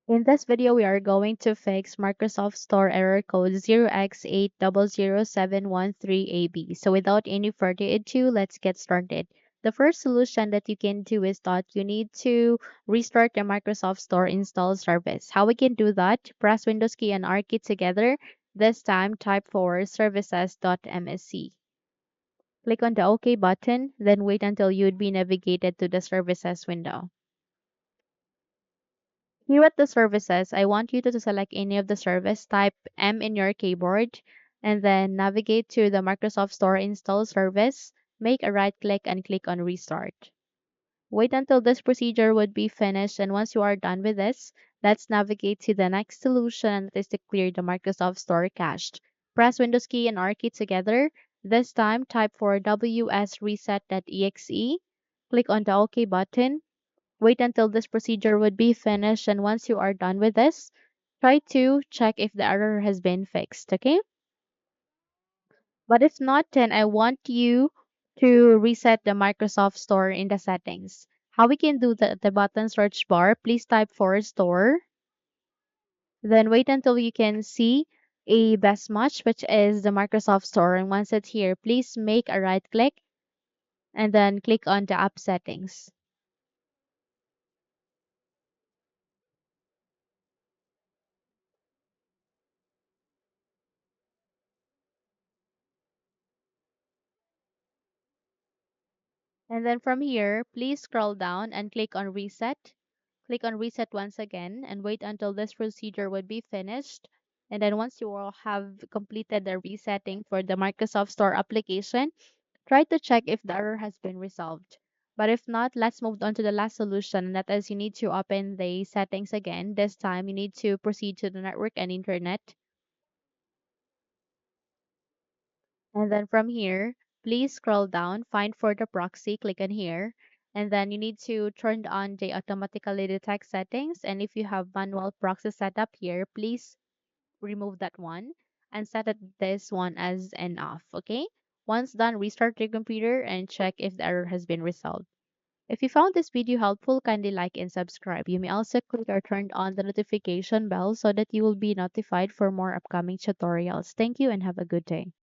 In this video, we are going to fix Microsoft Store error code 0x800713ab. So without any further ado, let's get started. The first solution that you can do is that you need to restart the Microsoft Store install service. How we can do that? Press Windows key and R key together. This time type for services.msc. Click on the OK button, then wait until you'd be navigated to the services window. Here at the services, I want you to select any of the service, type M in your keyboard, and then navigate to the Microsoft Store install service, make a right click and click on restart. Wait until this procedure would be finished, and once you are done with this, let's navigate to the next solution, and that is to clear the Microsoft Store cache. Press Windows key and R key together. This time type for wsreset.exe, click on the OK button. Wait until this procedure would be finished, and once you are done with this, try to check if the error has been fixed, okay? But if not, then I want you to reset the Microsoft Store in the settings. How we can do that? The button search bar, please type for store, then wait until you can see a best match, which is the Microsoft Store. And once it's here, please make a right click and then click on the app settings. And then from here, please scroll down and click on reset. Click on reset once again and wait until this procedure would be finished. And then once you will have completed the resetting for the Microsoft Store application, try to check if the error has been resolved. But if not, let's move on to the last solution, and that is you need to open the settings again. This time you need to proceed to the network and internet. And then from here, please scroll down, find for the proxy, click on here. And then you need to turn on the automatically detect settings. And if you have manual proxy setup here, please remove that one and set this one as an off. Okay. Once done, restart your computer and check if the error has been resolved. If you found this video helpful, kindly like and subscribe. You may also click or turn on the notification bell so that you will be notified for more upcoming tutorials. Thank you and have a good day.